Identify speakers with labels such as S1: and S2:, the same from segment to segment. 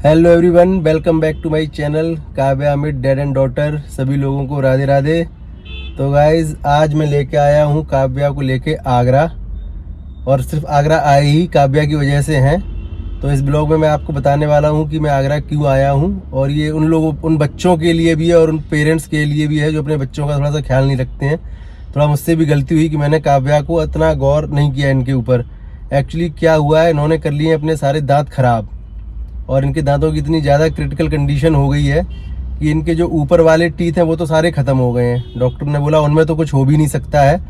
S1: Hello everyone, welcome back to my channel Kavya Amit dad and daughter. सभी लोगों को राधे राधे। तो गाइज आज मैं लेके आया हूँ काव्या को लेके आगरा, और सिर्फ आगरा आए ही काव्या की वजह से हैं। तो इस ब्लॉग में मैं आपको बताने वाला हूँ कि मैं आगरा क्यों आया हूँ, और ये उन बच्चों के लिए भी है और उन पेरेंट्स के लिए भी है जो अपने बच्चों का थोड़ा सा ख्याल नहीं रखते हैं। थोड़ा मुझसे भी गलती हुई कि मैंने काव्या को इतना गौर नहीं किया इनके ऊपर। एक्चुअली क्या हुआ है, इन्होंने कर लिए अपने सारे दांत खराब, और इनके दांतों की इतनी ज़्यादा क्रिटिकल कंडीशन हो गई है कि इनके जो ऊपर वाले टीथ हैं वो तो सारे ख़त्म हो गए हैं। डॉक्टर ने बोला उनमें तो कुछ हो भी नहीं सकता है,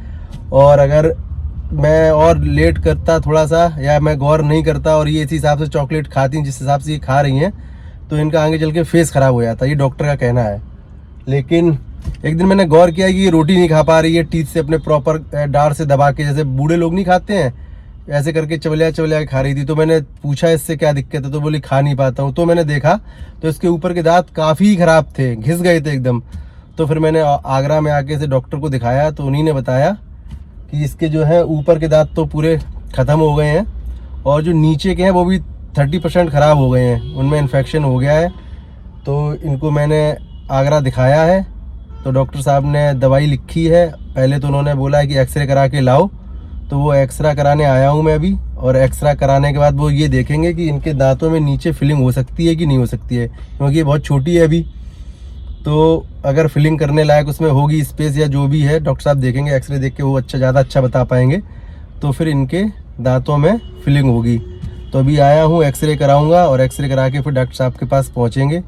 S1: और अगर मैं और लेट करता थोड़ा सा, या मैं गौर नहीं करता और ये इसी हिसाब से चॉकलेट खाती जिस हिसाब से ये खा रही हैं, तो इनका आगे चल के फेस ख़राब हो जाता है, ये डॉक्टर का कहना है। लेकिन एक दिन मैंने गौर किया कि ये रोटी नहीं खा पा रही है टीथ से अपने प्रॉपर डार से दबा के, जैसे बूढ़े लोग नहीं खाते हैं ऐसे करके चवलिया चवलिया खा रही थी। तो मैंने पूछा इससे क्या दिक्कत है, तो बोली खा नहीं पाता हूँ। तो मैंने देखा तो इसके ऊपर के दांत काफ़ी ख़राब थे, घिस गए थे एकदम। तो फिर मैंने आगरा में आके इसे डॉक्टर को दिखाया, तो उन्हीं ने बताया कि इसके जो है ऊपर के दांत तो पूरे ख़त्म हो गए हैं, और जो नीचे के हैं वो भी 30% ख़राब हो गए हैं, उनमें इन्फेक्शन हो गया है। तो इनको मैंने आगरा दिखाया है, तो डॉक्टर साहब ने दवाई लिखी है। पहले तो उन्होंने बोला है कि एक्सरे करा के लाओ, तो वो एक्सरा कराने आया हूँ मैं अभी। और एक्सरा कराने के बाद वो ये देखेंगे कि इनके दांतों में नीचे फिलिंग हो सकती है कि नहीं हो सकती है, क्योंकि ये बहुत छोटी है अभी। तो अगर फिलिंग करने लायक उसमें होगी स्पेस या जो भी है, डॉक्टर साहब देखेंगे, एक्सरे देख के वो ज़्यादा अच्छा बता पाएंगे, तो फिर इनके दांतों में फिलिंग होगी। तो अभी आया हूँ, एक्सरे कराऊँगा, और एक्सरे करा के फिर डॉक्टर साहब के पास पहुँचेंगे।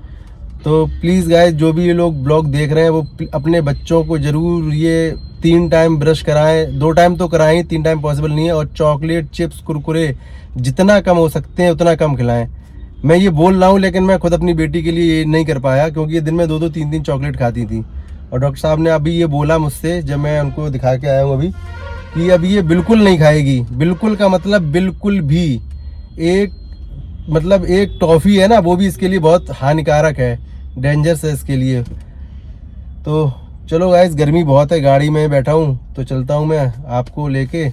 S1: तो प्लीज़ गाइस, जो भी ये लोग ब्लॉग देख रहे हैं वो अपने बच्चों को ज़रूर ये 3 टाइम ब्रश कराएं। 2 टाइम तो कराएं, 3 टाइम पॉसिबल नहीं है। और चॉकलेट, चिप्स, कुरकुरे जितना कम हो सकते हैं उतना कम खिलाएं। मैं ये बोल रहा हूँ, लेकिन मैं खुद अपनी बेटी के लिए ये नहीं कर पाया, क्योंकि ये दिन में 2-2, 3-3 चॉकलेट खाती थी। और डॉक्टर साहब ने अभी ये बोला मुझसे, जब मैं उनको दिखा के आया हूँ अभी, कि अभी ये बिल्कुल नहीं खाएगी। बिल्कुल का मतलब बिल्कुल भी। एक टॉफ़ी है ना, वो भी इसके लिए बहुत हानिकारक है, डेंजरस है इसके लिए। तो चलो गाइस, गर्मी बहुत है, गाड़ी में बैठा हूँ, तो चलता हूँ मैं आपको लेके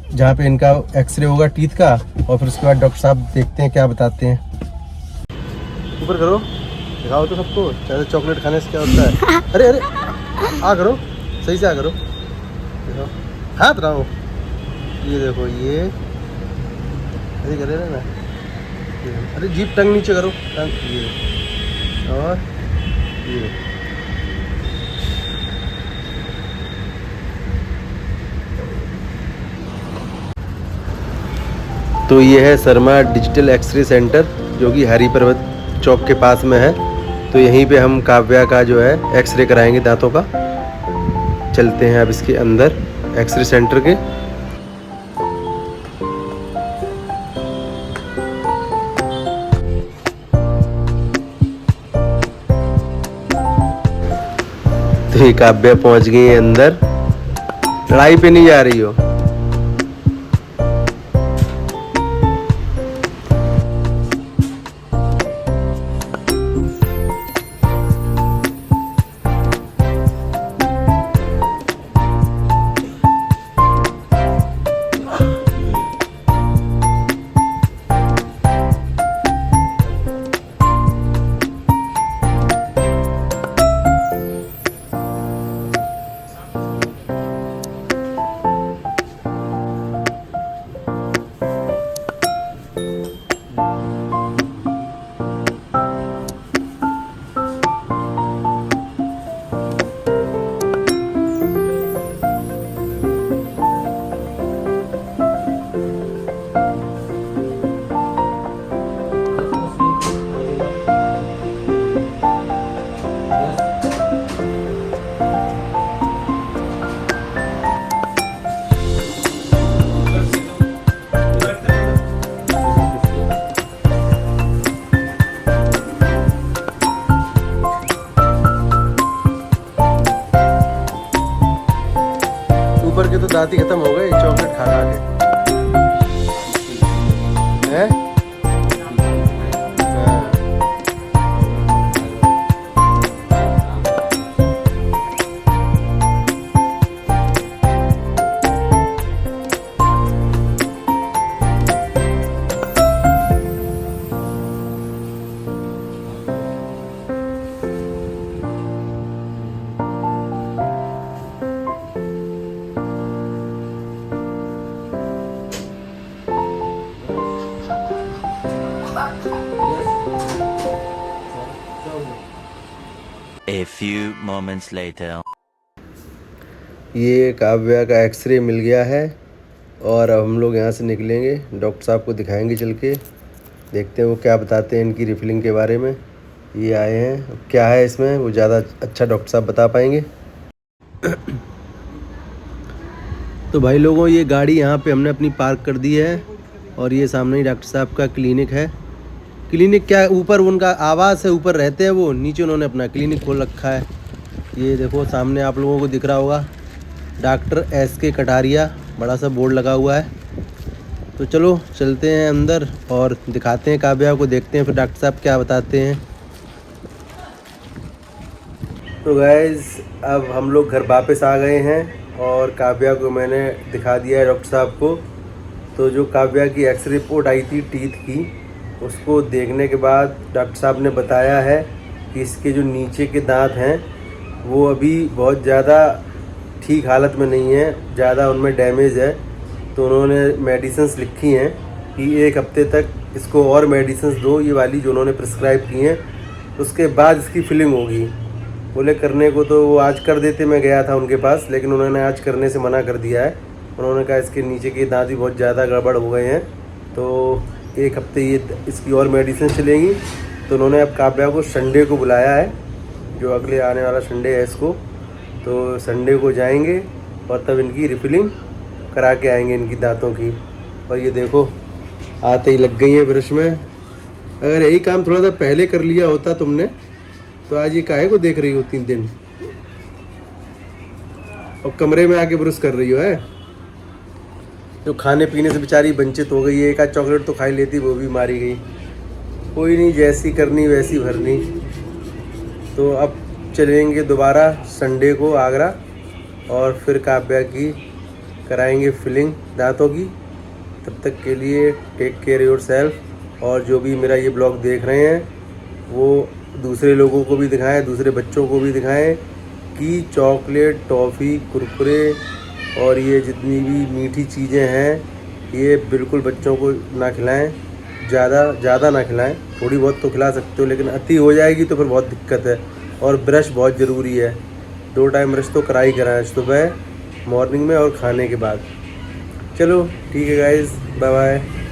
S1: जहाँ पे इनका एक्सरे होगा टीथ का, और फिर उसके बाद डॉक्टर साहब देखते हैं क्या बताते हैं। ऊपर करो, दिखाओ तो सबको, ज़्यादा चॉकलेट खाने से क्या होता है। अरे अरे, आ करो, सही से आ करो, देखो हाथ रहो, ये देखो, ये ऐसे करे ना, अरे जीप टंग नीचे करो, टंग, ये और ये। तो ये है शर्मा डिजिटल एक्सरे सेंटर, जो कि हरी पर्वत चौक के पास में है। तो यहीं पे हम काव्या का जो है एक्सरे कराएंगे दांतों का। चलते हैं अब इसके अंदर एक्सरे सेंटर के। तो ये काव्या पहुंच गई है अंदर। लड़ाई पे नहीं जा रही हो? ऊपर के तो दांत ही खत्म हो गए चॉकलेट खा खा के, हैं? हाँ।
S2: A few moments later.
S1: ये काव्या का एक्सरे मिल गया है और अब हम लोग यहाँ से निकलेंगे, डॉक्टर साहब को दिखाएंगे चल के, देखते हैं वो क्या बताते हैं इनकी रिफिलिंग के बारे में। ये आए हैं, अब क्या है इसमें वो ज़्यादा अच्छा डॉक्टर साहब बता पाएंगे। तो भाई लोगों, ये गाड़ी यहाँ पे हमने अपनी पार्क कर दी है और ये सामने ही डॉक्टर साहब का क्लिनिक है। क्लिनिक क्या, ऊपर उनका आवास है, ऊपर रहते हैं वो, नीचे उन्होंने अपना क्लिनिक खोल रखा है। ये देखो सामने आप लोगों को दिख रहा होगा, डॉक्टर SK कटारिया बड़ा सा बोर्ड लगा हुआ है। तो चलो चलते हैं अंदर और दिखाते हैं काव्या को, देखते हैं फिर डॉक्टर साहब क्या बताते हैं। तो गाइज़ अब हम लोग घर वापस आ गए हैं और काव्या को मैंने दिखा दिया है डॉक्टर साहब को। तो जो काव्या की एक्सरे रिपोर्ट आई थी टीथ की, उसको देखने के बाद डॉक्टर साहब ने बताया है कि इसके जो नीचे के दांत हैं वो अभी बहुत ज़्यादा ठीक हालत में नहीं है, ज़्यादा उनमें डैमेज है। तो उन्होंने मेडिसिन्स लिखी हैं कि 1 हफ्ते तक इसको और मेडिसिन्स दो, ये वाली जो उन्होंने प्रिस्क्राइब की हैं, उसके बाद इसकी फिलिंग होगी। बोले करने को तो वो आज कर देते, मैं गया था उनके पास, लेकिन उन्होंने आज करने से मना कर दिया है। उन्होंने कहा इसके नीचे के दांत भी बहुत ज़्यादा गड़बड़ हो गए हैं, तो 1 हफ्ते ये इसकी और मेडिसिन चलेंगी। तो उन्होंने अब काव्या को संडे को बुलाया है, जो अगले आने वाला संडे है इसको। तो संडे को जाएंगे और तब इनकी रिफिलिंग करा के आएंगे इनकी दांतों की। और ये देखो आते ही लग गई है ब्रश में। अगर यही काम थोड़ा सा पहले कर लिया होता तुमने, तो आज ये काहे को देख रही हो 3 दिन और कमरे में आके ब्रश कर रही हो है। जो खाने पीने से बेचारी वंचित हो गई है, एक आध चॉकलेट तो खाई लेती, वो भी मारी गई। कोई नहीं, जैसी करनी वैसी भरनी। तो अब चलेंगे दोबारा संडे को आगरा और फिर काव्या की कराएंगे फिलिंग दांतों की। तब तक के लिए टेक केयर योरसेल्फ। और जो भी मेरा ये ब्लॉग देख रहे हैं वो दूसरे लोगों को भी दिखाएं, दूसरे बच्चों को भी दिखाएं कि चॉकलेट, टॉफ़ी, कुरकुरे और ये जितनी भी मीठी चीज़ें हैं ये बिल्कुल बच्चों को ना खिलाएं। ज़्यादा ना खिलाएं, थोड़ी बहुत तो खिला सकते हो, लेकिन अति हो जाएगी तो फिर बहुत दिक्कत है। और ब्रश बहुत ज़रूरी है, 2 टाइम ब्रश तो करा ही कराएं, सुबह, मॉर्निंग में और खाने के बाद। चलो ठीक है गाइज़, बाय बाय।